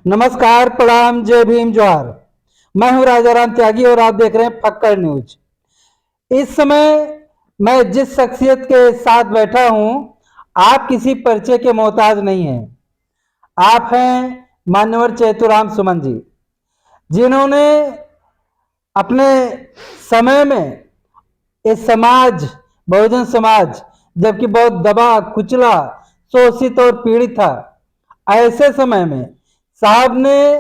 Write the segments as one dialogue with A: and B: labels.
A: नमस्कार, प्रणाम, जय भीम, जोहार। मैं हूं राजाराम त्यागी और आप देख रहे हैं फक्कड़ न्यूज। इस समय मैं जिस शख्सियत के साथ बैठा हूं, आप किसी परिचय के मोहताज नहीं हैं। आप हैं मान्यवर चैतुराम सुमन जी, जिन्होंने अपने समय में इस समाज, बहुजन समाज, जबकि बहुत दबा कुचला, शोषित और पीड़ित था, ऐसे समय में साहब ने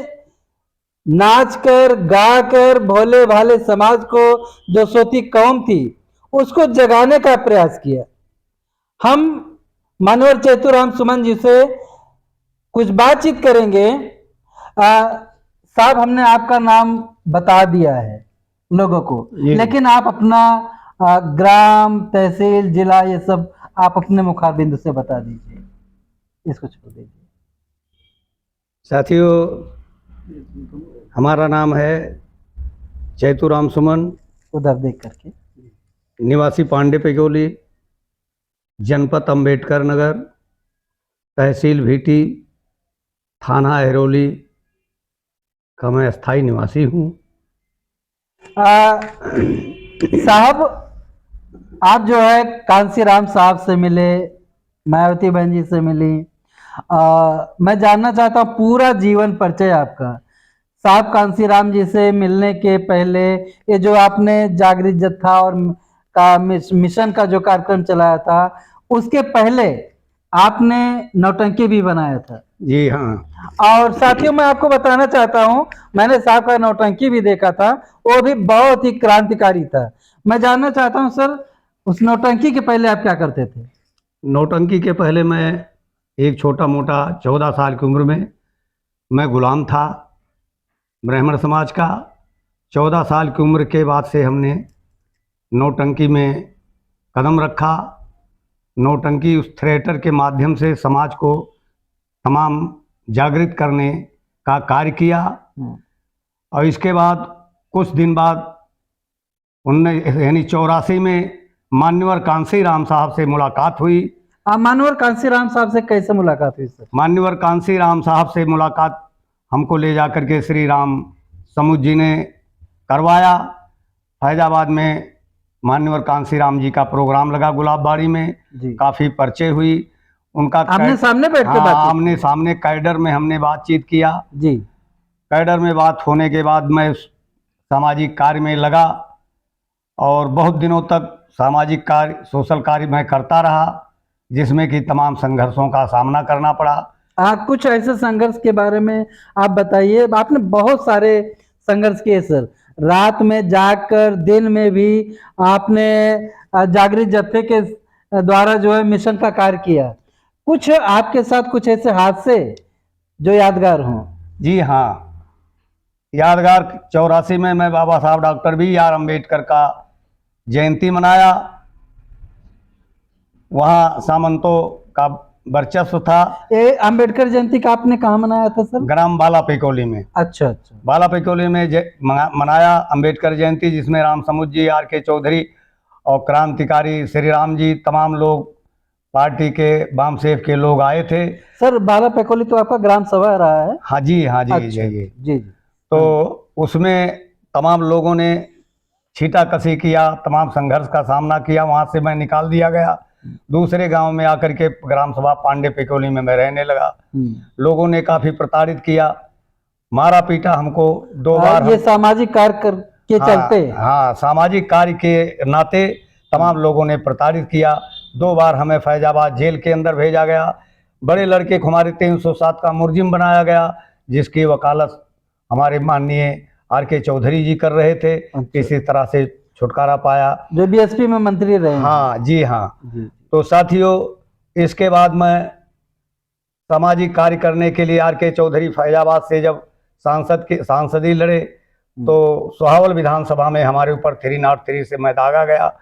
A: नाच कर गा कर भोले भाले समाज को, जो सोती कौम थी, उसको जगाने का प्रयास किया। हम मानवर चैतुराम सुमन जी से कुछ बातचीत करेंगे। साहब, हमने आपका नाम बता दिया है लोगों को, लेकिन आप अपना ग्राम, तहसील, जिला, ये सब आप अपने मुखारबिंदु से बता दीजिए। इसको छोड़ दीजिए।
B: साथियों, हमारा नाम है चैतुराम सुमन,
A: उधर देख करके,
B: निवासी पांडे पेगोली, जनपद अंबेडकर नगर, तहसील भीटी, थाना अहरौली का मैं स्थायी निवासी हूँ।
A: साहब, आप जो है कांसीराम साहब से मिले, मायावती बहन जी से मिली। मैं जानना चाहता हूँ पूरा जीवन परिचय आपका। साहब, कांसीराम जी से मिलने के पहले ये जो आपने जागृत जत्था और का मिशन का जो कार्यक्रम चलाया था, उसके पहले आपने नौटंकी भी बनाया था।
B: जी हाँ।
A: और साथियों, मैं आपको बताना चाहता हूं, मैंने साहब का नौटंकी भी देखा था, वो भी बहुत ही क्रांतिकारी था। मैं जानना चाहता हूं सर, उस नौटंकी के पहले आप क्या करते थे?
B: नौटंकी के पहले मैं एक छोटा मोटा 14 साल की उम्र में मैं गुलाम था ब्राह्मण समाज का। 14 साल की उम्र के बाद से हमने नौटंकी में कदम रखा। नौटंकी उस थिएटर के माध्यम से समाज को तमाम जागृत करने का कार्य किया। और इसके बाद कुछ दिन बाद 1984 में मान्यवर कांसीराम साहब से मुलाकात हुई।
A: मान्यवर कांसीराम साहब से कैसे मुलाकात हुई सर?
B: मान्यवर कांसीराम साहब से मुलाकात हमको ले जाकर के श्री राम समुद्र जी ने करवाया। फैजाबाद में मान्यवर कांसीराम जी का प्रोग्राम लगा गुलाबबाड़ी में, काफ़ी परिचय हुई उनका।
A: आमने सामने बैठ के बात?
B: आमने सामने कैडर में हमने बातचीत किया
A: जी।
B: कैडर में बात होने के बाद मैं सामाजिक कार्य में लगा और बहुत दिनों तक सामाजिक कार्य, सोशल कार्य मैं करता रहा, जिसमें कि तमाम संघर्षों का सामना करना पड़ा।
A: कुछ ऐसे संघर्ष के बारे में आप बताइए। आपने बहुत सारे संघर्ष किए सर, रात में जागकर, दिन में भी आपने जागृत जत्थे के द्वारा जो है मिशन का कार्य किया। कुछ आपके साथ कुछ ऐसे हादसे जो यादगार हों?
B: जी हाँ, यादगार 84 में मैं बाबा साहब डॉक्टर B.R. अम्बेडकर का जयंती मनाया। वहाँ सामंतों का वर्चस्व था।
A: ये अम्बेडकर जयंती का आपने कहाँ मनाया था सर?
B: ग्राम बाला पेकोली में।
A: अच्छा अच्छा।
B: बाला पेकोली में मनाया अम्बेडकर जयंती, जिसमें राम समुद्र जी, R.K. चौधरी और क्रांतिकारी श्री राम जी, तमाम लोग पार्टी के वामसेफ के लोग आए थे।
A: सर, बाला पेकोली तो आपका ग्राम सभा रहा है?
B: हाँ जी, हाँ जी।
A: अच्छा,
B: जी
A: जी।
B: तो उसमें तमाम लोगों ने छीटाकशी किया, तमाम संघर्ष का सामना किया। वहाँ से मैं निकाल दिया गया। दूसरे गांव में आकर के ग्राम सभा पांडे पेकोली में मैं रहने लगा। लोगों ने काफ़ी प्रताड़ित किया, मारा पीटा हमको 2 बार।
A: ये सामाजिक कार्य के चलते?
B: हाँ, सामाजिक कार्य के नाते तमाम लोगों ने प्रताड़ित किया। 2 बार हमें फैजाबाद जेल के अंदर भेजा गया। बड़े लड़के को हमारे 307 का मुर्जिम बनाया गया, जिसकी वकालत हमारे माननीय R.K. चौधरी जी कर रहे थे। किसी तरह से छुटकारा पाया,
A: जो BSP में मंत्री रहे।
B: हाँ जी हाँ। तो साथियों, इसके बाद मैं सामाजिक कार्य करने के लिए R.K. चौधरी फैजाबाद से जब सांसदी लड़े, तो सोहावल विधानसभा में हमारे ऊपर 303 से मैं दागा गया।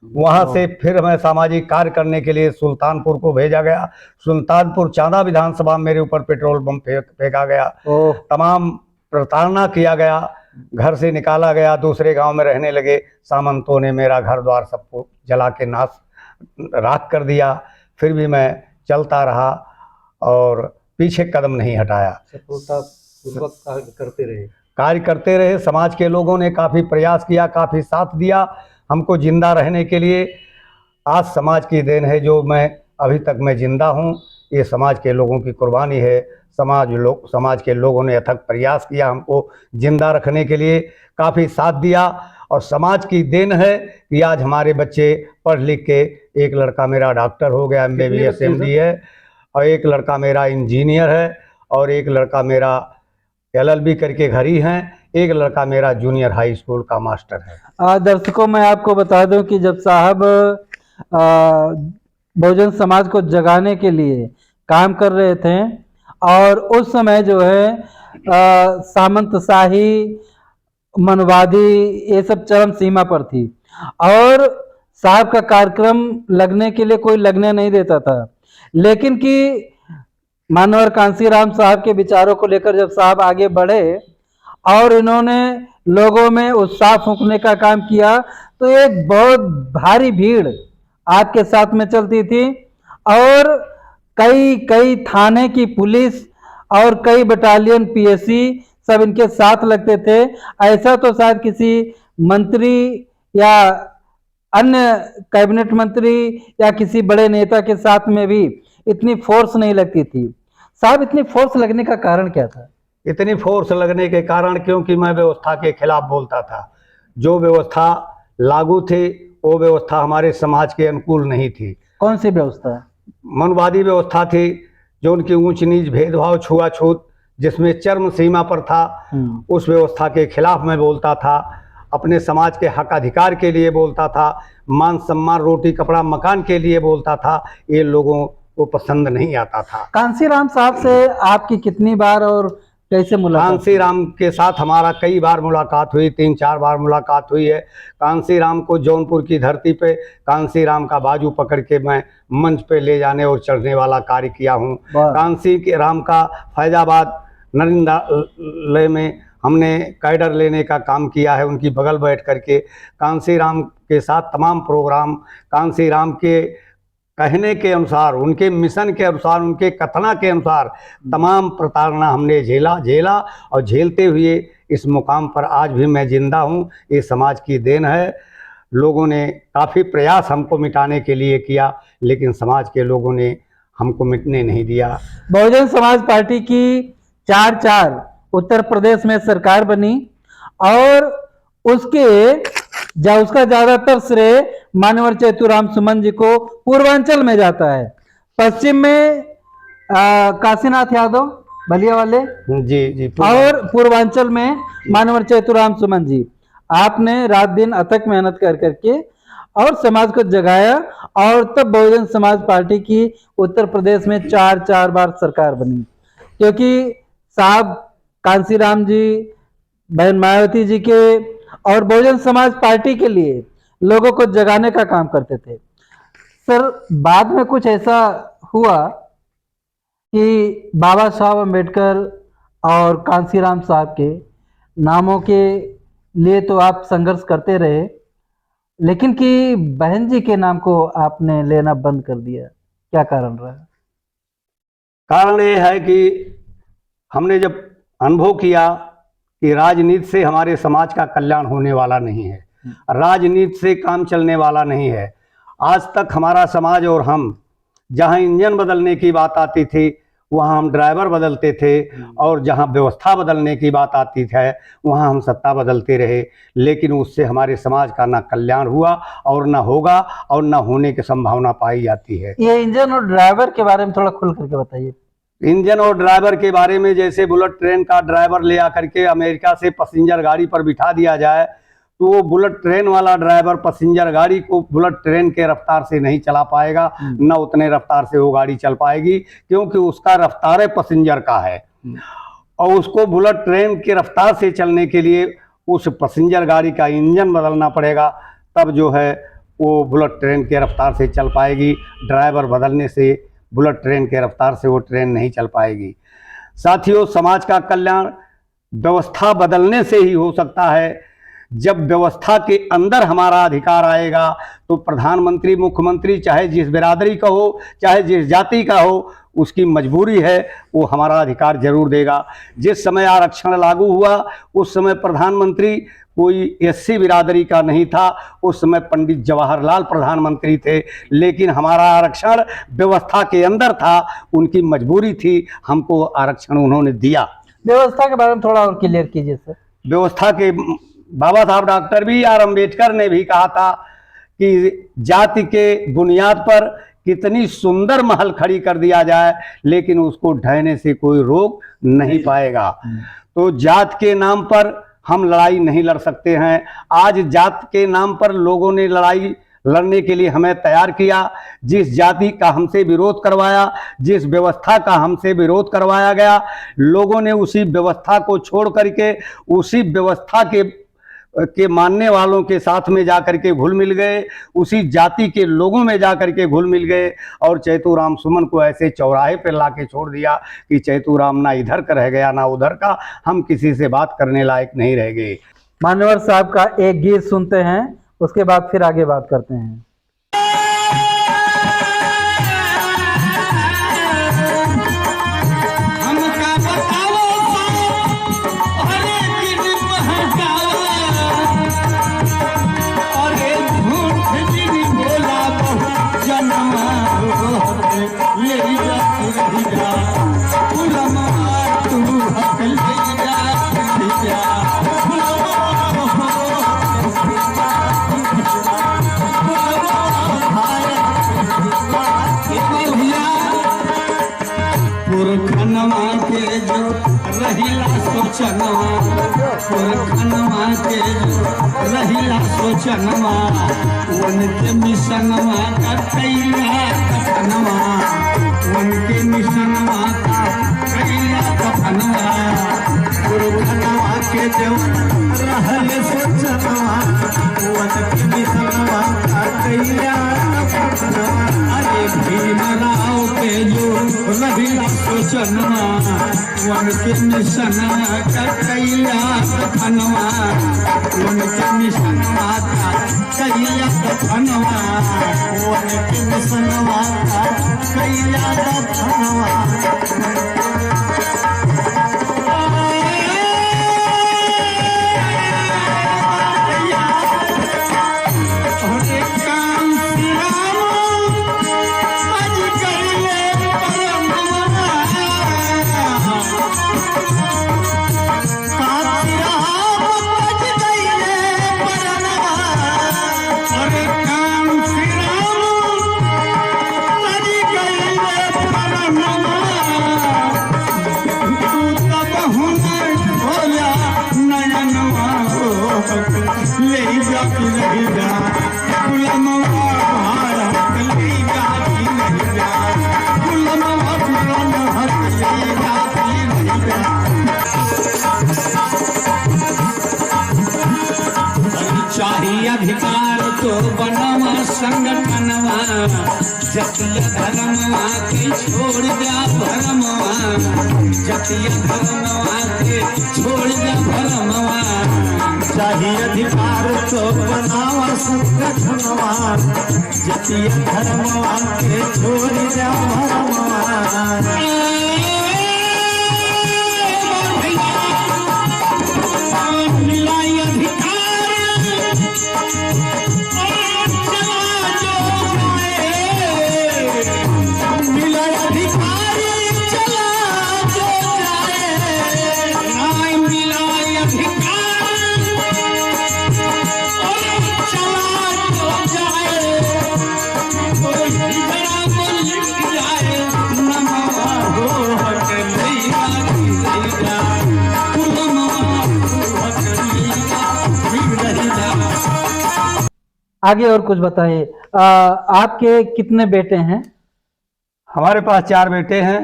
B: वहाँ से फिर मैं सामाजिक कार्य करने के लिए सुल्तानपुर को भेजा गया। सुल्तानपुर चांदा विधानसभा में मेरे ऊपर पेट्रोल बम फेंका गया, तमाम प्रताड़ना किया गया, घर से निकाला गया, दूसरे गांव में रहने लगे। सामंतों ने मेरा घर द्वार सबको जला के नाश राख कर दिया। फिर भी मैं चलता रहा और पीछे कदम नहीं हटाया।
A: उस वक्त करते रहे?
B: कार्य करते रहे। समाज के लोगों ने काफ़ी प्रयास किया, काफ़ी साथ दिया हमको जिंदा रहने के लिए। आज समाज की देन है जो मैं अभी तक मैं जिंदा हूँ, ये समाज के लोगों की कुर्बानी है। समाज के लोगों ने अथक प्रयास किया हमको जिंदा रखने के लिए, काफ़ी साथ दिया। और समाज की देन है कि आज हमारे बच्चे पढ़ लिख के, एक लड़का मेरा डॉक्टर हो गया, MBBS MD है, और एक लड़का मेरा इंजीनियर है, और एक लड़का मेरा LLB करके घर ही हैं, एक लड़का मेरा जूनियर हाई स्कूल का मास्टर है।
A: दर्शकों, मैं आपको बता दूं कि जब साहब बहुजन समाज को जगाने के लिए काम कर रहे थे, और उस समय जो है सामंतशाही, मनवादी, ये सब चरम सीमा पर थी, और साहब का कार्यक्रम लगने के लिए कोई लगने नहीं देता था। लेकिन कि मानवर कांसीराम साहब के विचारों को लेकर जब साहब आगे बढ़े और इन्होंने लोगों में उत्साह फूंकने का काम किया, तो एक बहुत भारी भीड़ आपके साथ में चलती थी, और कई कई थाने की पुलिस और कई बटालियन PSC सब इनके साथ लगते थे। ऐसा तो शायद किसी मंत्री या अन्य कैबिनेट मंत्री या किसी बड़े नेता के साथ में भी इतनी फोर्स नहीं लगती थी। साहब, इतनी फोर्स लगने का कारण क्या था?
B: इतनी फोर्स लगने के कारण क्योंकि मैं व्यवस्था के खिलाफ बोलता था। जो व्यवस्था लागू थी वो व्यवस्था हमारे समाज के अनुकूल नहीं थी।
A: कौन सी व्यवस्था?
B: मनवादी व्यवस्था थी, जो उनकी ऊंच नीच, भेदभाव, छुआछूत जिसमें चरम सीमा पर था, उस व्यवस्था के खिलाफ मैं बोलता था। अपने समाज के हक अधिकार के लिए बोलता था, मान सम्मान, रोटी कपड़ा मकान के लिए बोलता था। ये लोगों को पसंद नहीं आता था।
A: कांसीराम साहब से आपकी कितनी बार और कैसे मुलाकात?
B: कांसीराम के साथ हमारा कई बार मुलाकात हुई, 3-4 बार मुलाकात हुई है। कांसीराम को जौनपुर की धरती पे कांसीराम का बाजू पकड़ के मैं मंच पे ले जाने और चढ़ने वाला कार्य किया हूँ। कांसीराम का फैजाबाद नरिंदालय में हमने कैडर लेने का काम किया है, उनकी बगल बैठ करके। कांसीराम के साथ तमाम प्रोग्राम कांसीराम के कहने के अनुसार, उनके मिशन के अनुसार, उनके कथना के अनुसार तमाम प्रताड़ना हमने झेला और झेलते हुए इस मुकाम पर आज भी मैं जिंदा हूँ। ये समाज की देन है। लोगों ने काफ़ी प्रयास हमको मिटाने के लिए किया, लेकिन समाज के लोगों ने हमको मिटने नहीं दिया।
A: बहुजन समाज पार्टी की 4 उत्तर प्रदेश में सरकार बनी, और उसका ज्यादातर श्रेय मानवर चेतुराम सुमन जी को पूर्वांचल में जाता है। पश्चिम में काशीनाथ यादव बलिया वाले,
B: जी,
A: और पूर्वांचल में मानवर चेतुराम सुमन जी। आपने रात दिन अथक मेहनत कर करके और समाज को जगाया, और तब बहुजन समाज पार्टी की उत्तर प्रदेश में 4 बार सरकार बनी। क्योंकि साहब कांसीराम जी, बहन मायावती जी के और बहुजन समाज पार्टी के लिए लोगों को जगाने का काम करते थे। सर, बाद में कुछ ऐसा हुआ कि बाबा साहब अम्बेडकर और कांसीराम साहब के नामों के लिए तो आप संघर्ष करते रहे, लेकिन कि बहन जी के नाम को आपने लेना बंद कर दिया, क्या कारण रहा?
B: कारण ये है कि हमने जब अनुभव किया कि राजनीति से हमारे समाज का कल्याण होने वाला नहीं है, राजनीति से काम चलने वाला नहीं है। आज तक हमारा समाज और हम, जहां इंजन बदलने की बात आती थी वहां हम ड्राइवर बदलते थे, और जहां व्यवस्था बदलने की बात आती है वहां हम सत्ता बदलते रहे। लेकिन उससे हमारे समाज का ना कल्याण हुआ और ना होगा, और ना होने की संभावना पाई जाती है।
A: ये इंजन और ड्राइवर के बारे में थोड़ा खुल करके बताइए।
B: इंजन और ड्राइवर के बारे में, जैसे बुलेट ट्रेन का ड्राइवर ले आकर के अमेरिका से पैसेंजर गाड़ी पर बिठा दिया जाए, तो वो बुलेट ट्रेन वाला ड्राइवर पैसेंजर गाड़ी को बुलेट ट्रेन के रफ्तार से नहीं चला पाएगा, न उतने रफ्तार से वो गाड़ी चल पाएगी, क्योंकि उसका रफ्तार पैसेंजर का है, और उसको बुलेट ट्रेन के रफ्तार से चलने के लिए उस पैसेंजर गाड़ी का इंजन बदलना पड़ेगा, तब जो है वो बुलेट ट्रेन के रफ्तार से चल पाएगी। ड्राइवर बदलने से बुलेट ट्रेन के रफ्तार से वो ट्रेन नहीं चल पाएगी। साथियों, समाज का कल्याण व्यवस्था बदलने से ही हो सकता है। जब व्यवस्था के अंदर हमारा अधिकार आएगा तो प्रधानमंत्री, मुख्यमंत्री, चाहे जिस बिरादरी का हो, चाहे जिस जाति का हो, उसकी मजबूरी है वो हमारा अधिकार जरूर देगा। जिस समय आरक्षण लागू हुआ उस समय प्रधानमंत्री कोई एससी बिरादरी का नहीं था, उस समय पंडित जवाहरलाल प्रधानमंत्री थे, लेकिन हमारा आरक्षण व्यवस्था के अंदर था, उनकी मजबूरी थी, हमको आरक्षण उन्होंने दिया।
A: व्यवस्था के बारे में थोड़ा और क्लियर कीजिए सर।
B: व्यवस्था के बाबा साहब डॉक्टर B.R. अम्बेडकर ने भी कहा था कि जाति के बुनियाद पर कितनी सुंदर महल खड़ी कर दिया जाए लेकिन उसको ढहने से कोई रोक नहीं पाएगा। तो जात के नाम पर हम लड़ाई नहीं लड़ सकते हैं। आज जात के नाम पर लोगों ने लड़ाई लड़ने के लिए हमें तैयार किया। जिस जाति का हमसे विरोध करवाया, जिस व्यवस्था का हमसे विरोध करवाया गया, लोगों ने उसी व्यवस्था को छोड़ करके उसी व्यवस्था के मानने वालों के साथ में जाकर के घुल मिल गए, उसी जाति के लोगों में जाकर के घुल मिल गए और चैतूराम सुमन को ऐसे चौराहे पर ला के छोड़ दिया कि चैतूराम ना इधर का रह गया ना उधर का, हम किसी से बात करने लायक नहीं रह गए।
A: मान्यवर साहब का एक गीत सुनते हैं, उसके बाद फिर आगे बात करते हैं।
C: पुरखनवा के जो रहिला सोचनवा, पुरखनवा के जो रहिला सोचनवा, उनके मिशनवा का कैला कफनवा, उनके मिशनवा का कैला कफनवा। पुरखनवा के जो रहल सोचनवा, उनके मिशनवा का कैला कफनवा। अरे भीमराव के जो रहिला सोचनवा, उनके मिशनवा का कैला कफनवा, उनके मिशनवा का कैला कफनवा, उनके मिशनवा का कैला कफनवा। चाहिए अधिकार तो बनवा संगठनवा, जतिया धर्मवा के छोड़ दिया भरमवा, जतिया धर्मवा के छोड़ दिया भरमवा। चाहिए अधिकार तो बनवा संगठनवा, जतिया धर्मवा के छोड़ दिया भरमवा।
A: आगे और कुछ बताइए। आपके कितने बेटे हैं?
B: हमारे पास 4 बेटे हैं।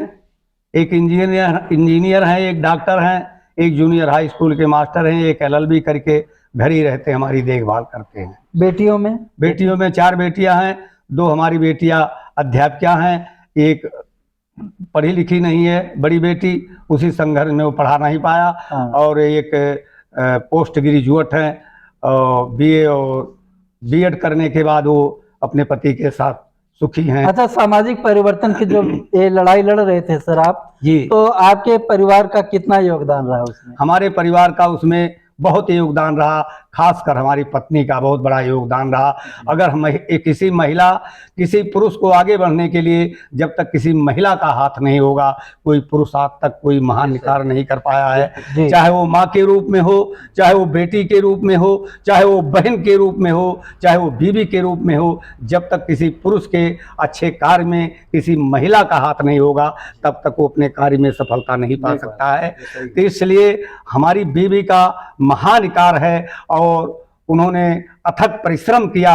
B: एक इंजीनियर हैं, एक डॉक्टर हैं, एक जूनियर हाई स्कूल के मास्टर हैं, एक LLB करके घर ही रहते हमारी देखभाल करते हैं।
A: बेटियों में?
B: बेटियों में 4 बेटियां हैं। 2 हमारी बेटियां अध्यापिका हैं, एक पढ़ी लिखी नहीं है बड़ी बेटी, उसी संघर्ष में वो पढ़ा नहीं पाया, और एक पोस्ट ग्रेजुएट हैं बीए और बीएड करने के बाद वो अपने पति के साथ सुखी हैं।
A: अच्छा, सामाजिक परिवर्तन की जो ये लड़ाई लड़ रहे थे सर आप,
B: जी,
A: तो आपके परिवार का कितना योगदान रहा उसमें?
B: हमारे परिवार का उसमें बहुत योगदान रहा, खासकर हमारी पत्नी का बहुत बड़ा योगदान रहा। अगर हम किसी महिला, किसी पुरुष को आगे बढ़ने के लिए जब तक किसी महिला का हाथ नहीं होगा, कोई पुरुष आज तक कोई महान कार्य नहीं कर पाया
A: जी।
B: है। चाहे वो माँ के रूप में हो, चाहे वो बेटी के रूप में हो, चाहे वो बहन के रूप में हो, चाहे वो बीवी के रूप में हो, जब तक किसी पुरुष के अच्छे कार्य में किसी महिला का हाथ नहीं होगा, तब तक वो अपने कार्य में सफलता नहीं पा सकता है। तो इसलिए हमारी बीवी का महान कार्य है और उन्होंने अथक परिश्रम किया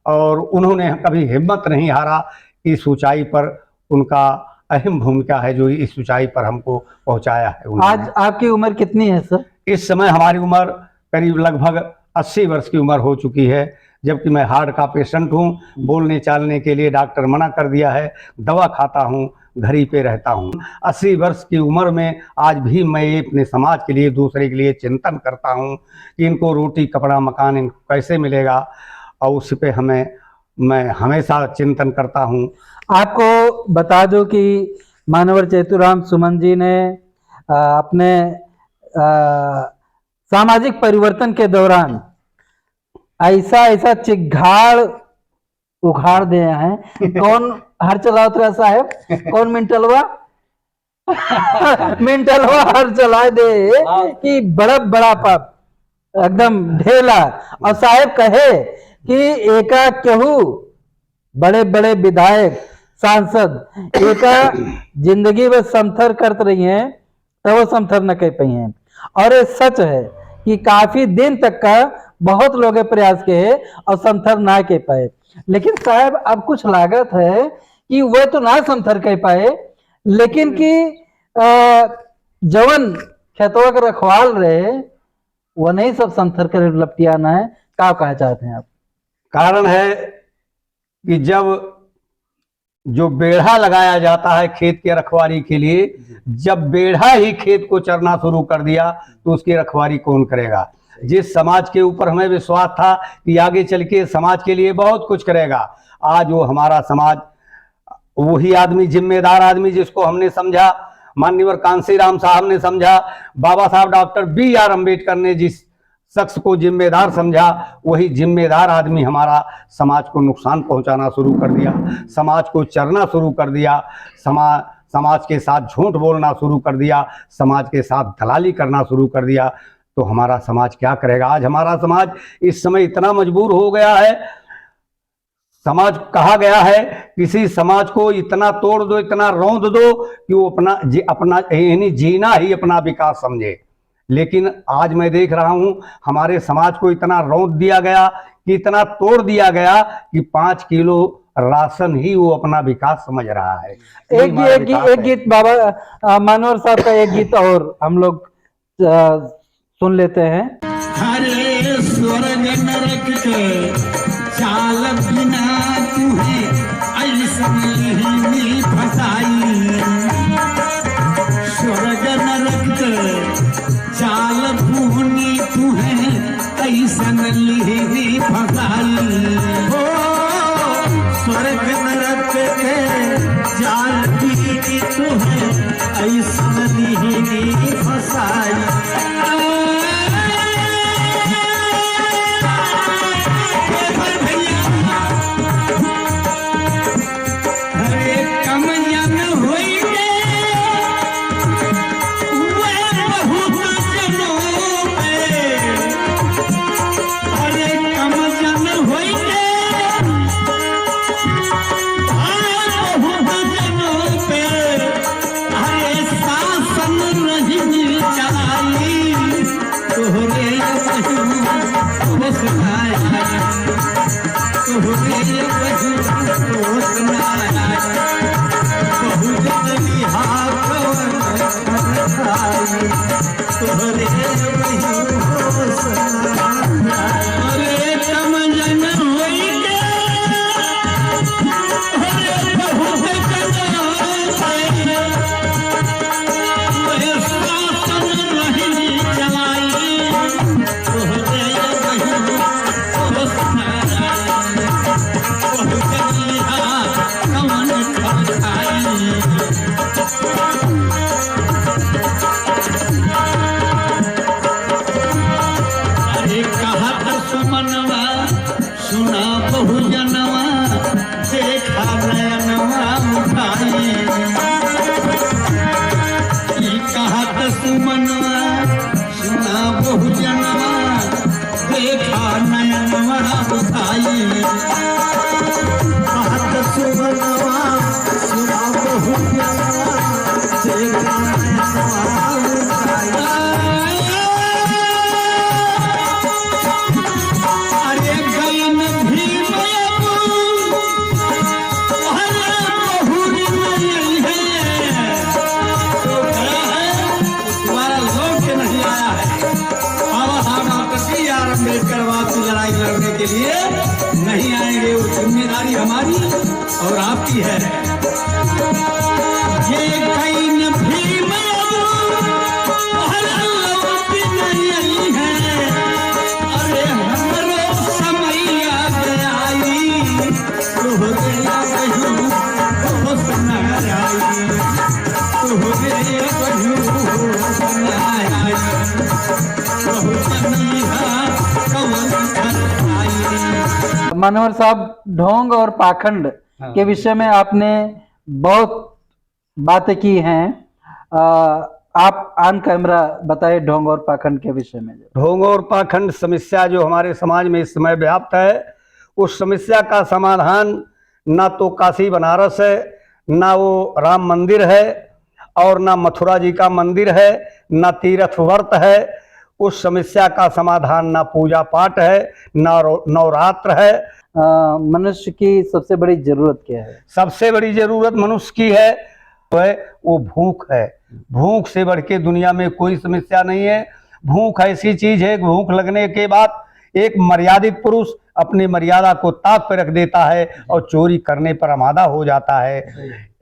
B: और उन्होंने कभी हिम्मत नहीं हारा। इस ऊंचाई पर उनका अहम भूमिका है जो इस ऊंचाई पर हमको पहुंचाया है उन्होंने।
A: आज आपकी उम्र कितनी है सर?
B: इस समय हमारी उम्र करीब लगभग 80 वर्ष की उम्र हो चुकी है, जबकि मैं हार्ट का पेशेंट हूँ। बोलने चालने के लिए डॉक्टर मना कर दिया है, दवा खाता हूँ, घरी पे रहता हूँ। 80 वर्ष की उम्र में आज भी मैं अपने समाज के लिए, दूसरे के लिए चिंतन करता हूँ कि इनको रोटी कपड़ा मकान इनको कैसे मिलेगा, और उस पे मैं हमेशा चिंतन करता हूँ।
A: आपको बता दूं कि मानवर चेतुराम सुमन जी ने अपने सामाजिक परिवर्तन के दौरान ऐसा चिघाड़ उखाड़ दिए हैं। कौन हर चलाओ तो साहब, कौन मिंटलवा मिंटलवा हर चला दे कि बड़ा पाप एकदम ढेला। और साहब कहे कि एका केहू बड़े बड़े विधायक सांसद एका जिंदगी में समथर करते रही हैं, तो वो समथर न कह पाई हैं। और ये सच है कि काफी दिन तक का बहुत लोग प्रयास किए और समथर ना कह पाए। लेकिन साहब अब कुछ लागत है कि वह तो ना समथर कह पाए, लेकिन कि जवन खेतवा के रखवाल रहे वो नहीं सब समथर कर लपटियाना है। क्या कहना चाहते हैं आप?
B: कारण है कि जब जो बेढ़ा लगाया जाता है खेत के रखवाली के लिए, जब बेढ़ा ही खेत को चरना शुरू कर दिया तो उसकी रखवाली कौन करेगा? जिस समाज के ऊपर हमें विश्वास था कि आगे चल के समाज के लिए बहुत कुछ करेगा, आज वो हमारा समाज, वही आदमी, जिम्मेदार आदमी जिसको हमने समझा, माननीय कांशीराम साहब ने समझा, बाबा साहब डॉक्टर B.R. अम्बेडकर ने जिस शख्स को जिम्मेदार समझा, वही जिम्मेदार आदमी हमारा समाज को नुकसान पहुंचाना शुरू कर दिया, समाज को चरना शुरू कर दिया, समाज के साथ झूठ बोलना शुरू कर दिया, समाज के साथ दलाली करना शुरू कर दिया। तो हमारा समाज क्या करेगा? आज हमारा समाज इस समय इतना मजबूर हो गया है। समाज कहा गया है किसी समाज को इतना तोड़ दो, इतना रौंद दो कि वो अपना यानी जीना ही अपना विकास समझे। लेकिन आज मैं देख रहा हूं हमारे समाज को इतना रौंद दिया गया कि इतना तोड़ दिया गया कि 5 किलो राशन ही वो अपना विकास समझ रहा है।
A: एक गीत बाबा मानवर साहब का एक गीत और हम लोग सुन लेते हैं।
C: हरे स्वर्ग नरक के चाल बिना तुहे ऐसन ही फसाई, स्वर्ग नरक के चाल भूनी तुहे ऐसन ही फसाई। हो स्वर्ग नरक के जाल भी तुहे ऐसन ही फसाई। के लिए नहीं आएंगे, वो जिम्मेदारी हमारी और आपकी है। ये कहीं न भीम नहीं है, अरे हमरो समैया गई तो हो गया बहू हो सुनाई, तो हो गया बहू हो सुनाई,
A: मनोहर साहब, ढोंग और पाखंड के विषय में आपने बहुत बातें की हैं। आप ऑन कैमरा बताएं ढोंग और पाखंड के विषय में।
B: ढोंग और पाखंड समस्या जो हमारे समाज में इस समय व्याप्त है, उस समस्या का समाधान ना तो काशी बनारस है, ना वो राम मंदिर है, और ना मथुरा जी का मंदिर है, ना तीर्थ व्रत है। उस समस्या का समाधान ना पूजा पाठ है, ना नवरात्र है।
A: मनुष्य की सबसे बड़ी जरूरत क्या है?
B: सबसे बड़ी जरूरत मनुष्य की है वो भूख है। भूख से बढ़ के दुनिया में कोई समस्या नहीं है। भूख ऐसी चीज है, भूख लगने के बाद एक मर्यादित पुरुष अपनी मर्यादा को ताक पर रख देता है और चोरी करने पर आमादा हो जाता है।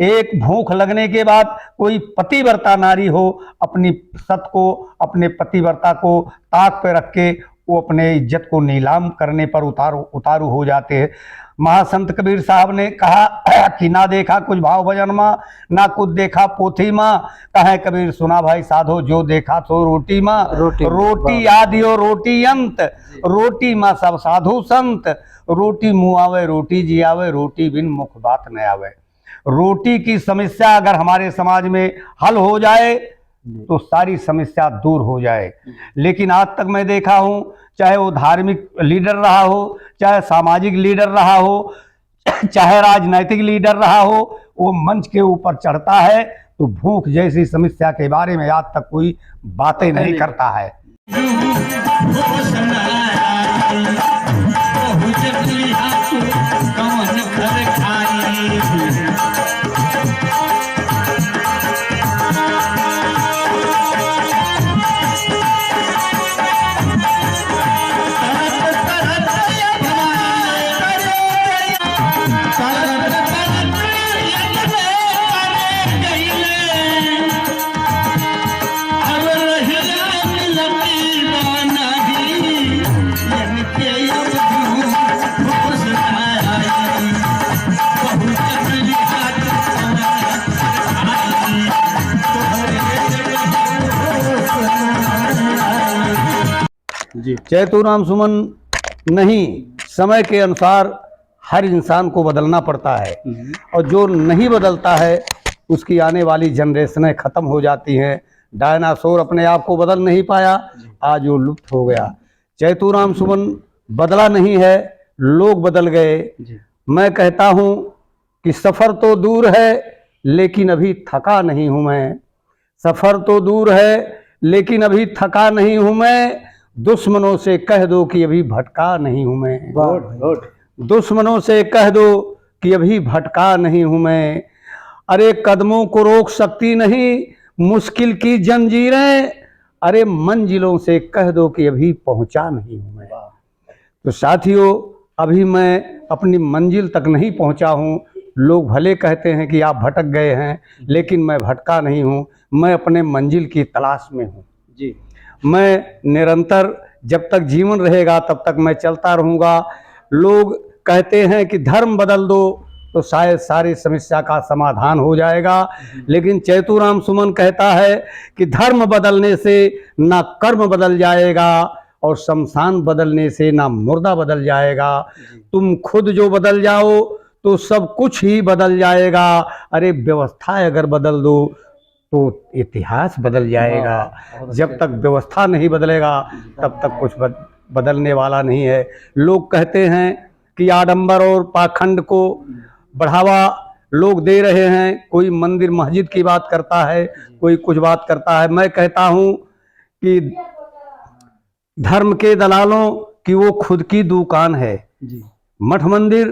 B: एक भूख लगने के बाद कोई पतिव्रता नारी हो, अपनी सत को, अपने पतिव्रता को ताक पर रख के वो अपने इज्जत को नीलाम करने पर उतारू हो जाते हैं। महासंत कबीर साहब ने कहा कि ना देखा कुछ भाव भजन माँ, ना कुछ देखा पोथी माँ, कहे कबीर सुना भाई साधो जो देखा तो रोटी माँ। रोटी आदि और रोटी अंत, रोटी माँ सब साधु संत, रोटी मुँह आवे रोटी जी आवे, रोटी बिन मुख बात न आवे। रोटी की समस्या अगर हमारे समाज में हल हो जाए तो सारी समस्या दूर हो जाए। लेकिन आज तक मैं देखा हूँ, चाहे वो धार्मिक लीडर रहा हो, चाहे सामाजिक लीडर रहा हो, चाहे राजनैतिक लीडर रहा हो, वो मंच के ऊपर चढ़ता है तो भूख जैसी समस्या के बारे में आज तक कोई बातें नहीं करता है। चैतुराम सुमन नहीं, समय के अनुसार हर इंसान को बदलना पड़ता है, और जो नहीं बदलता है उसकी आने वाली जनरेशनें खत्म हो जाती हैं। डायनासोर अपने आप को बदल नहीं पाया, आज वो लुप्त हो गया। चैतुराम सुमन बदला नहीं है, लोग बदल गए। मैं कहता हूँ कि सफ़र तो दूर है लेकिन अभी थका नहीं हूँ मैं। सफ़र तो दूर है लेकिन अभी थका नहीं हूँ मैं। दुश्मनों से कह दो कि अभी भटका नहीं हूँ मैं। दुश्मनों से कह दो कि अभी भटका नहीं हूँ मैं। अरे कदमों को रोक सकती नहीं मुश्किल की जंजीरें, अरे मंजिलों से कह दो कि अभी पहुँचा नहीं हूँ मैं। तो साथियों, अभी मैं अपनी मंजिल तक नहीं पहुँचा हूँ। लोग भले कहते हैं कि आप भटक गए हैं, लेकिन मैं भटका नहीं हूँ, मैं अपने मंजिल की तलाश में हूँ जी। मैं निरंतर जब तक जीवन रहेगा तब तक मैं चलता रहूँगा। लोग कहते हैं कि धर्म बदल दो तो शायद सारी समस्या का समाधान हो जाएगा, लेकिन चैतुराम सुमन कहता है कि धर्म बदलने से ना कर्म बदल जाएगा और शमशान बदलने से ना मुर्दा बदल जाएगा। तुम खुद जो बदल जाओ तो सब कुछ ही बदल जाएगा। अरे व्यवस्था अगर बदल दो तो इतिहास बदल जाएगा। जब तक व्यवस्था नहीं बदलेगा तब तक कुछ बदलने वाला नहीं है। लोग कहते हैं कि आडंबर और पाखंड को बढ़ावा लोग दे रहे हैं। कोई मंदिर मस्जिद की बात करता है, कोई कुछ बात करता है। मैं कहता हूँ कि धर्म के दलालों की वो खुद की दुकान है। मठ मंदिर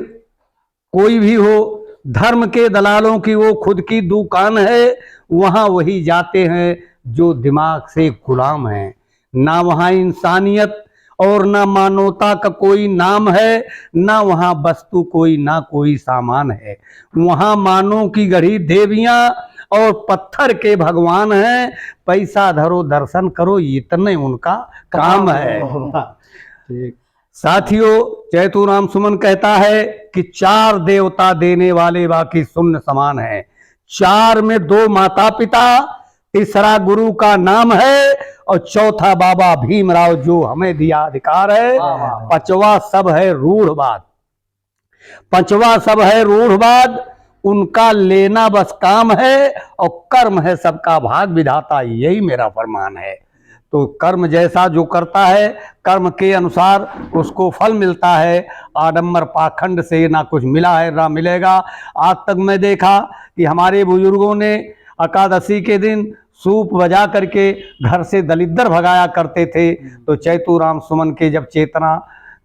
B: कोई भी हो, धर्म के दलालों की वो खुद की दुकान है। वहाँ वही जाते हैं जो दिमाग से गुलाम हैं। ना वहाँ इंसानियत और न मानवता का कोई नाम है, न वहाँ वस्तु कोई, ना कोई सामान है। वहाँ मानव की गढ़ी देवियां और पत्थर के भगवान हैं। पैसा धरो दर्शन करो, इतने उनका काम है।
A: ठीक।
B: साथियों, चैतुराम सुमन कहता है कि 4 देवता देने वाले बाकी शून्य समान है। 4 में 2 माता पिता, तीसरा गुरु का नाम है और चौथा बाबा भीमराव जो हमें दिया अधिकार है। 5वां सब है रूढ़वाद। 5वां सब है रूढ़वाद। उनका लेना बस काम है और कर्म है सबका भाग विधाता, यही मेरा फरमान है। तो कर्म जैसा जो करता है, कर्म के अनुसार उसको फल मिलता है। आडंबर पाखंड से ना कुछ मिला है ना मिलेगा। आज तक मैं देखा कि हमारे बुजुर्गों ने एकादशी के दिन सूप बजा करके घर से दलिद्दर भगाया करते थे। तो चैतुराम सुमन के जब चेतना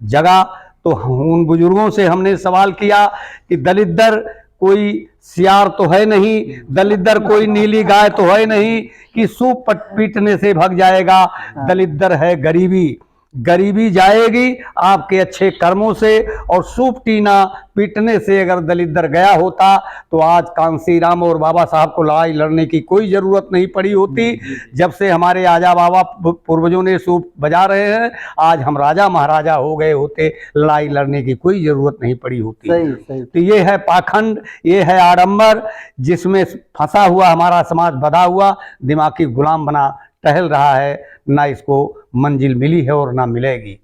B: जगा तो उन बुजुर्गों से हमने सवाल किया कि दलिद्दर कोई सियार तो है नहीं, दलिद्दर कोई नीली गाय तो है नहीं कि सूप पीटने से भग जाएगा। दलिद्दर है गरीबी, गरीबी जाएगी आपके अच्छे कर्मों से। और सूप टीना पीटने से अगर दलिद्दर गया होता तो आज कांसीराम और बाबा साहब को लड़ाई लड़ने की कोई जरूरत नहीं पड़ी होती। जब से हमारे आजा बाबा पूर्वजों ने सूप बजा रहे हैं, आज हम राजा महाराजा हो गए होते, लड़ाई लड़ने की कोई जरूरत नहीं पड़ी होती।
A: सही।
B: तो ये है पाखंड, ये है आडंबर, जिसमें फंसा हुआ हमारा समाज बधा हुआ दिमागी गुलाम बना टहल रहा है। ना इसको मंजिल मिली है और ना मिलेगी।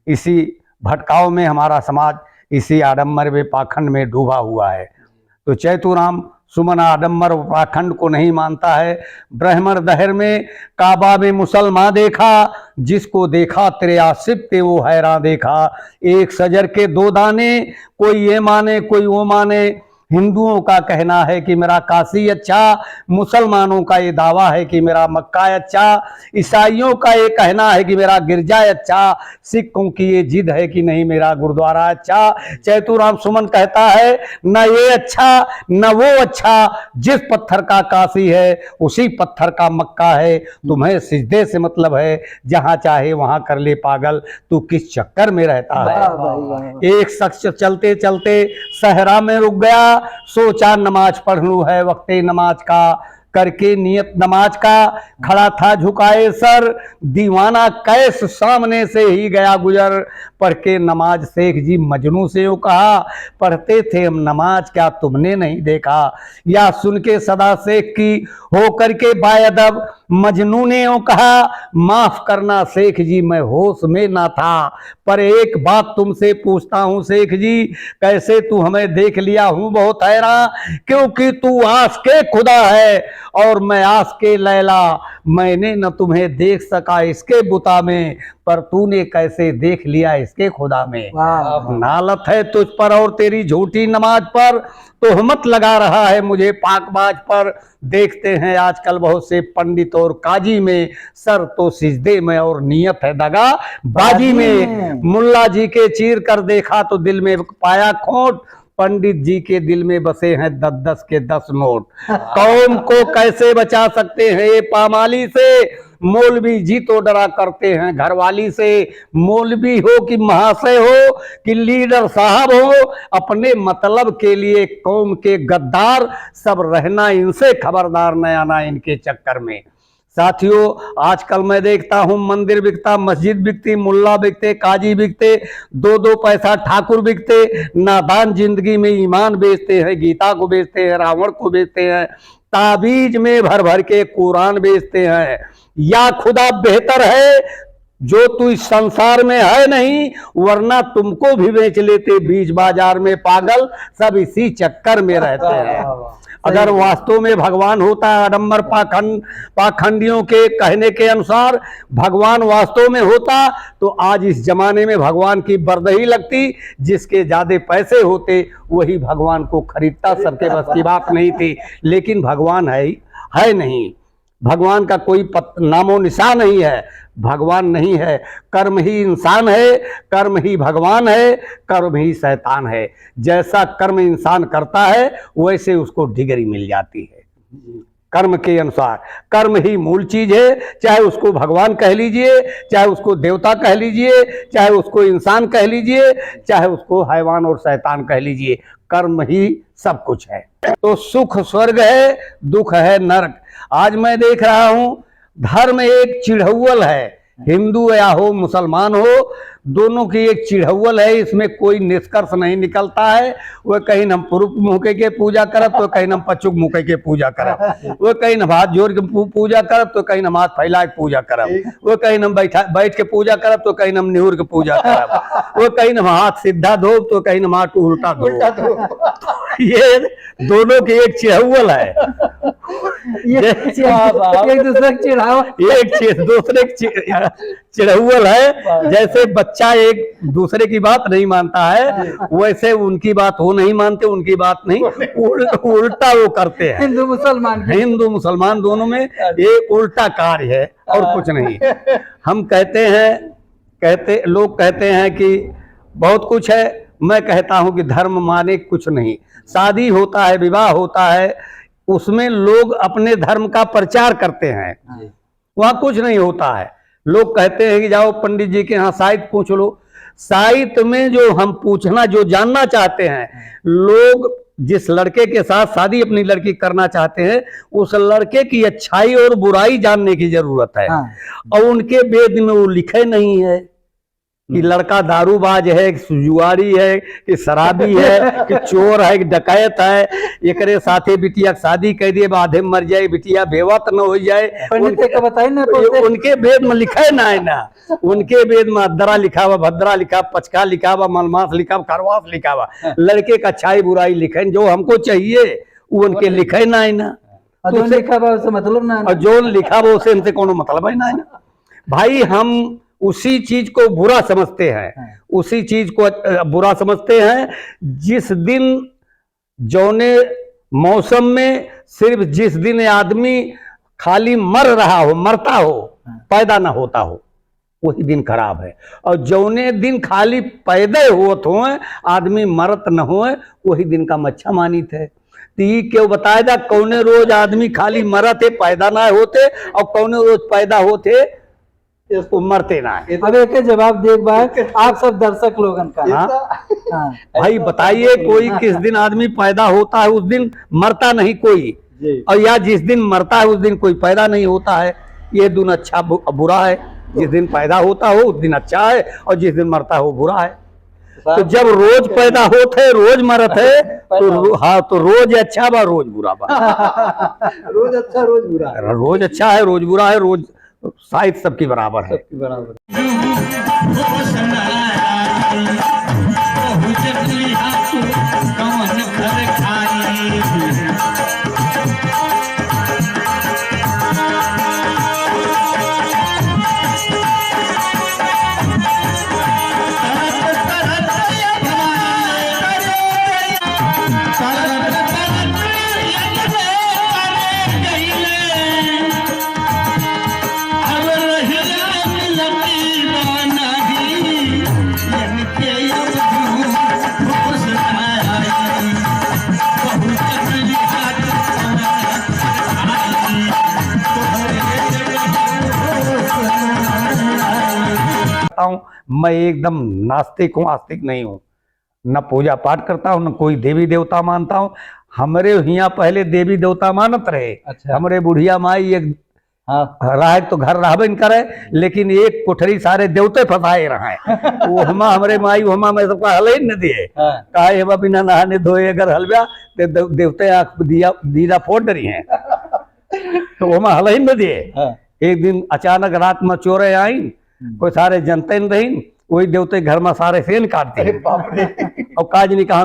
B: इसी भटकाव में हमारा समाज इसी आडंबर में पाखंड में डूबा हुआ है। तो चैतुराम सुमन आडंबर पाखंड को नहीं मानता है। ब्राह्मण दहर में काबा में मुसलमान देखा, जिसको देखा तेरे आसिफ ते वो हैरान देखा। एक सजर के 2 दाने, कोई ये माने कोई वो माने। हिंदुओं का कहना है कि मेरा काशी अच्छा, मुसलमानों का ये दावा है कि मेरा मक्का अच्छा, ईसाइयों का ये कहना है कि मेरा गिरजा अच्छा, सिखों की ये जिद है कि नहीं मेरा गुरुद्वारा अच्छा। चैतुराम सुमन कहता है न ये अच्छा न वो अच्छा, जिस पत्थर का काशी है उसी पत्थर का मक्का है। तुम्हें सिजदे से मतलब है, जहां चाहे वहां कर ले पागल, तू किस चक्कर में रहता है। एक शख्स चलते चलते सहरा में रुक गया, सोचा नमाज पढ़ लूं है वक्ते नमाज का, करके नियत नमाज का खड़ा था झुकाए सर। दीवाना कैस सामने से ही गया गुजर, पढ़ के नमाज शेख जी मजनू से यूं कहा, पढ़ते थे हम नमाज क्या तुमने नहीं देखा। या सुन के सदा शेख की हो करके बायदब, मजनू ने यूं कहा माफ करना शेख जी मैं होश में ना था। पर एक बात तुमसे पूछता हूं शेख जी, कैसे तू हमें देख लिया हूं बहुत हैरान, क्योंकि तू आस के खुदा है और मैं आस के लैला। मैंने न तुम्हें देख सका इसके बुता में, पर तूने कैसे देख लिया इसके खुदा में। नालत है तुझ पर और तेरी झूठी नमाज पर, तोहमत लगा रहा है मुझे पाकबाज पर। देखते हैं आजकल बहुत से पंडित और काजी में, सर तो सिजदे में और नियत है दगा बाजी में। मुल्ला जी के चीर कर देखा तो दिल में पाया खोट, पंडित जी के दिल में बसे हैं 10-10 के 10 नोट। कौम को कैसे बचा सकते हैं ये पामाली से, मौलवी जी तो डरा करते हैं घरवाली से। मौलवी हो कि महाशय हो कि लीडर साहब हो, अपने मतलब के लिए कौम के गद्दार, सब रहना इनसे खबरदार, न आना इनके चक्कर में। साथियों, आजकल मैं देखता हूं मंदिर बिकता, मस्जिद बिकती, मुल्ला बिकते, काजी बिकते, 2-2 पैसा ठाकुर बिकते। नादान जिंदगी में ईमान बेचते हैं, गीता को बेचते हैं, रावण को बेचते हैं, ताबीज में भर भर के कुरान बेचते हैं। या खुदा बेहतर है जो तू इस संसार में है नहीं, वरना तुमको भी बेच लेते बीच बाजार में पागल, सब इसी चक्कर में रहते हैं। अगर वास्तव में भगवान होता है, आडंबर पाखंडियों के कहने के अनुसार भगवान वास्तव में होता तो आज इस जमाने में भगवान की बरदही लगती। जिसके ज्यादा पैसे होते वही भगवान को खरीदता, सबके बस की बात नहीं थी। लेकिन भगवान है नहीं, भगवान का कोई नामो निशान नहीं है, भगवान नहीं है। कर्म ही इंसान है, कर्म ही भगवान है, कर्म ही शैतान है। जैसा कर्म इंसान करता है वैसे उसको डिग्री मिल जाती है। कर्म के अनुसार। कर्म ही मूल चीज है, चाहे उसको भगवान कह लीजिए, चाहे उसको देवता कह लीजिए, चाहे उसको इंसान कह लीजिए, चाहे उसको हैवान और शैतान कह लीजिए, कर्म ही सब कुछ है। तो सुख स्वर्ग है, दुख है नरक। आज मैं देख रहा हूं धर्म एक चिढ़ौल है, हिंदू या हो मुसलमान हो, दोनों की एक चिढ़ौल है, इसमें कोई निष्कर्ष नहीं निकलता है। वह कहीं हम पुरुष मुके के पूजा करब तो कहीं हम पचुक मुके के पूजा करब, वह कहीं हम हाथ जोड़ के पूजा करब तो कहीं हम हाथ फैला के पूजा करब, वह कहीं हम बैठ के पूजा करब तो कहीं हम निहुर के पूजा करब, वह कहीं हम हाथ सीधा धोब तो कहीं हम हाथ उल्टा धोब। ये दोनों की एक चिढ़ौल है,
A: एक दूसरे को चिढ़ाओ,
B: एक दूसरे की चिढ़ौल है। जैसे बच्चा एक दूसरे की बात नहीं मानता है, वैसे उनकी बात वो नहीं मानते, उनकी बात नहीं उल्टा वो करते हैं। हिंदू मुसलमान दोनों में ये उल्टा कार्य है और कुछ नहीं। हम लोग कहते हैं कि बहुत कुछ है, मैं कहता हूं कि धर्म माने कुछ नहीं। शादी होता है, विवाह होता है, उसमें लोग अपने धर्म का प्रचार करते हैं, वहां कुछ नहीं होता है। लोग कहते हैं कि जाओ पंडित जी के यहाँ साहित्य पूछ लो। साहित्य में जो हम पूछना, जो जानना चाहते हैं, लोग जिस लड़के के साथ शादी अपनी लड़की करना चाहते हैं, उस लड़के की अच्छाई और बुराई जानने की जरूरत है। और उनके वेद में वो लिखे नहीं है कि लड़का दारूबाज है, कि जुआरी है, कि शराबी है, कि चोर है, कि डकैत है, एकरे साथे बिटिया शादी कर दिए, बाधे मर जाए, बिटिया बेवा न हो जाए। उनके वेद में लिखा ना है ना, उनके वेद में अदरा लिखा हुआ, भद्रा लिखा, पचका लिखा हुआ, मलमास लिखा हुआ, खरवास लिखा हुआ। लड़के का अच्छाई बुराई लिखे, जो हमको चाहिए वो उनके लिखे ना है ना,
A: तो लिखा हुआ उससे मतलब ना,
B: और जो लिखा हुआ उसे हमसे कोनो मतलब है ना। भाई हम उसी चीज को बुरा समझते हैं, उसी चीज को बुरा समझते हैं जिस दिन जौने मौसम में सिर्फ जिस दिन आदमी खाली मर रहा हो, मरता हो, पैदा ना होता हो, वही दिन खराब है। और जौने दिन खाली पैदा होत हो, आदमी मरत न हो, वही दिन का मच्छा मानित है। ती क्यों बताया जा, कौने रोज आदमी खाली मरत है, पैदा ना होते, और कौने रोज पैदा होते इसको मरते ना है।
A: अब एक जवाब देख बात आप सब दर्शक लोगन का।
B: हाँ भाई बताइए, कोई किस दिन आदमी पैदा होता है उस दिन मरता नहीं कोई, और या जिस दिन मरता है उस दिन कोई पैदा नहीं होता है। ये दिन अच्छा बुरा है, जिस दिन पैदा होता हो उस दिन अच्छा है, और जिस दिन मरता हो बुरा है। तो जब रोज पैदा होते है, रोज मरत है, तो हाँ, तो रोज अच्छा बा, रोज बुरा बा।
A: रोज अच्छा रोज बुरा,
B: रोज अच्छा है, रोज बुरा है, रोज साइज सबकी बराबर है। मैं एकदम नास्तिक हूँ, आस्तिक नहीं हूँ, न पूजा पाठ करता हूँ, न कोई देवी देवता मानता हूँ। हमारे यहाँ पहले देवी देवता मानत रहे। अच्छा। हमारे बुढ़िया माई एक रहा तो घर रहबे करे, लेकिन एक कोठरी सारे देवते फंसाए रहा वो हमा हमारे माई हमा में सबका हल ही न दिए। काहे हमा बिना नहाने धोए अगर हलव्या तो देवते आँख दिया दीदा फोड़ डरी हैं, तो हमा हल ही न दिए। एक दिन अचानक रात में चोरे आई, कोई सारे जनते न रही, वही देवते घर में सारे सेन काटते हैं। और काज नहीं कहा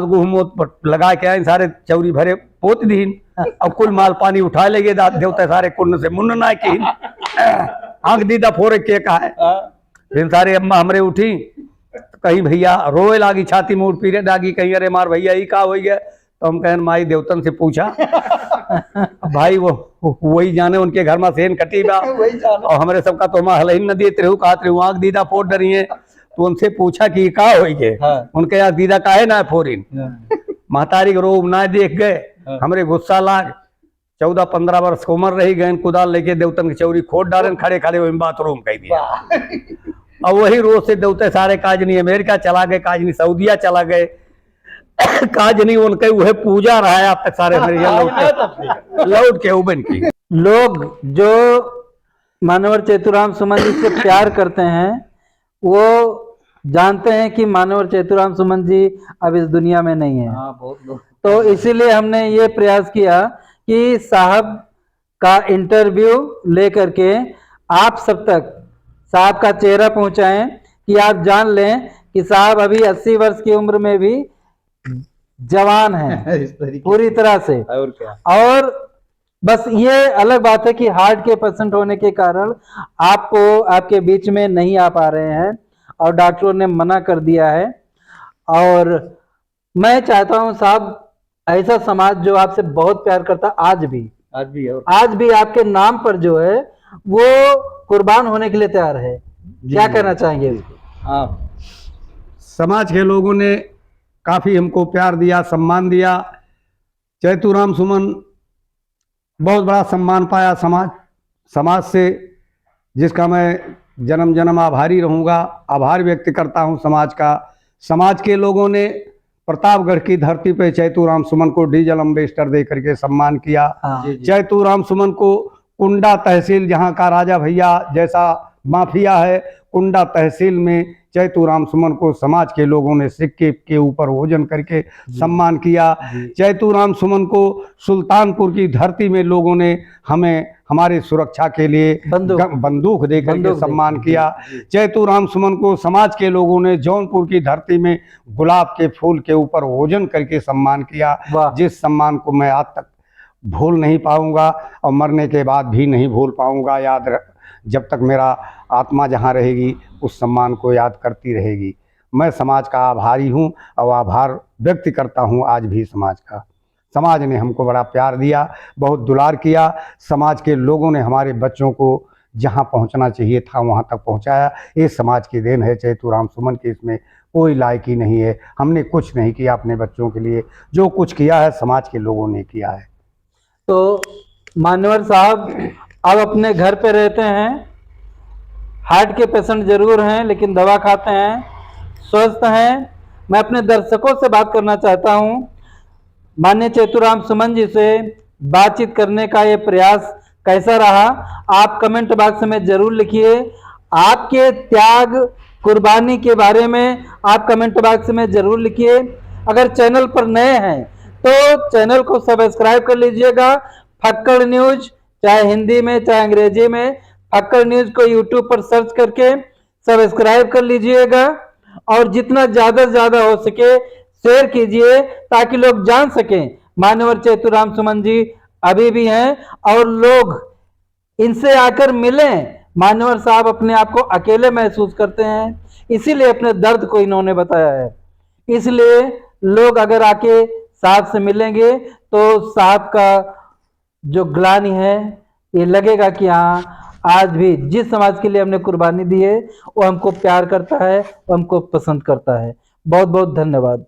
B: लगा के आए, सारे चौरी भरे पोत दीन, और कुल माल पानी उठा लेगे, देवते सारे कुन्न से मुन्न ना की आंख दीदा फोरे के कहा है। फिर सारे अम्मा हमरे उठी, कहीं भैया रोए लागी, छाती में पीरे लागी, कहीं अरे मार भैया ही का हो गया। तो हम कहें माई देवतन से पूछा भाई वो वही जाने, उनके घर में सेन कटी बा, और हमारे सबका तो हमारा हल न दिए तेहू कहा तेहू आंख दीदा फोड़ डरी है। तो उनसे पूछा कि का हो गए। उनके यहाँ दीदा काहे ना फोरिन, महतारी रो ना देख गए, हमरे गुस्सा लाग, 14-15 वर्ष की उम्र रही, गए कुदाल लेके देवतन की चौरी खोद डाले, खड़े खड़े वही बाथरूम कह दिया। अब वही रोज से देवते सारे काज नहीं, अमेरिका चला गए काज नहीं, सऊदिया चला गए काज नहीं, उनके वह पूजा रहा है अब तक सारे लौट के उबन की।
A: लोग जो मानवर चेतुराम सुमन जी से प्यार करते हैं वो जानते हैं कि मानवर चेतुराम सुमन जी अब इस दुनिया में नहीं है। तो इसीलिए हमने ये प्रयास किया कि साहब का इंटरव्यू लेकर के आप सब तक साहब का चेहरा पहुंचाएं कि आप जान लें कि साहब अभी 80 वर्ष की उम्र में भी जवान हैं पूरी तरह से।
B: और क्या,
A: और बस ये अलग बात है कि हार्ट के पेशेंट होने के कारण आपको आपके बीच में नहीं आ पा रहे हैं और डॉक्टरों ने मना कर दिया है। और मैं चाहता हूं साहब ऐसा समाज जो आपसे बहुत प्यार करता आज भी आपके नाम पर जो है वो कुर्बान होने के लिए तैयार है। क्या कहना चाहेंगे इसको?
B: समाज के लोगों ने काफी हमको प्यार दिया, सम्मान दिया। चेतुराम सुमन बहुत बड़ा सम्मान पाया समाज से, जिसका मैं जन्म जन्म आभारी रहूँगा। आभार व्यक्त करता हूँ समाज का। समाज के लोगों ने प्रतापगढ़ की धरती पे चेतुराम सुमन को डीजल अम्बेसडर दे करके सम्मान किया। चेतुराम सुमन को कुंडा तहसील, जहाँ का राजा भैया जैसा माफिया है, कुंडा तहसील में चेतुराम सुमन को समाज के लोगों ने सिक्के के ऊपर भोजन करके सम्मान किया। चेतुराम सुमन को सुल्तानपुर की धरती में लोगों ने हमें हमारे सुरक्षा के लिए बंदूक दे करके सम्मान किया। चेतुराम सुमन को समाज के लोगों ने जौनपुर की धरती में गुलाब के फूल के ऊपर भोजन करके सम्मान किया, जिस सम्मान को मैं आज तक भूल नहीं पाऊंगा और मरने के बाद भी नहीं भूल पाऊंगा। जब तक मेरा आत्मा जहाँ रहेगी उस सम्मान को याद करती रहेगी। मैं समाज का आभारी हूँ और आभार व्यक्त करता हूँ आज भी समाज का। समाज ने हमको बड़ा प्यार दिया, बहुत दुलार किया। समाज के लोगों ने हमारे बच्चों को जहाँ पहुँचना चाहिए था वहाँ तक पहुँचाया। ये समाज की देन है। चेतुराम सुमन की इसमें कोई लायकी नहीं है। हमने कुछ नहीं किया अपने बच्चों के लिए, जो कुछ किया है समाज के लोगों ने किया है।
A: तो मानवर साहब अब अपने घर पे रहते हैं, हार्ट के पेशेंट जरूर हैं लेकिन दवा खाते हैं, स्वस्थ हैं। मैं अपने दर्शकों से बात करना चाहता हूं। माननीय चेतुराम सुमन जी से बातचीत करने का ये प्रयास कैसा रहा आप कमेंट बॉक्स में जरूर लिखिए। आपके त्याग कुर्बानी के बारे में आप कमेंट बॉक्स में जरूर लिखिए। अगर चैनल पर नए हैं तो चैनल को सब्सक्राइब कर लीजिएगा। फक्कड़ न्यूज, चाहे हिंदी में चाहे अंग्रेजी में, फक्कड़ न्यूज को यूट्यूब पर सर्च करके सब्सक्राइब कर लीजिएगा और जितना ज्यादा से ज्यादा हो सके शेयर कीजिए ताकि लोग जान सकें मानवर चेतुराम सुमन जी अभी भी हैं और लोग इनसे आकर मिलें। मानवर साहब अपने आप को अकेले महसूस करते हैं, इसीलिए अपने दर्द को इन्होंने बताया है। इसलिए लोग अगर आके साहब से मिलेंगे तो साहब का जो ग्लानि है ये लगेगा कि हाँ आज भी जिस समाज के लिए हमने कुर्बानी दी है वो हमको प्यार करता है, वो हमको पसंद करता है। बहुत बहुत धन्यवाद।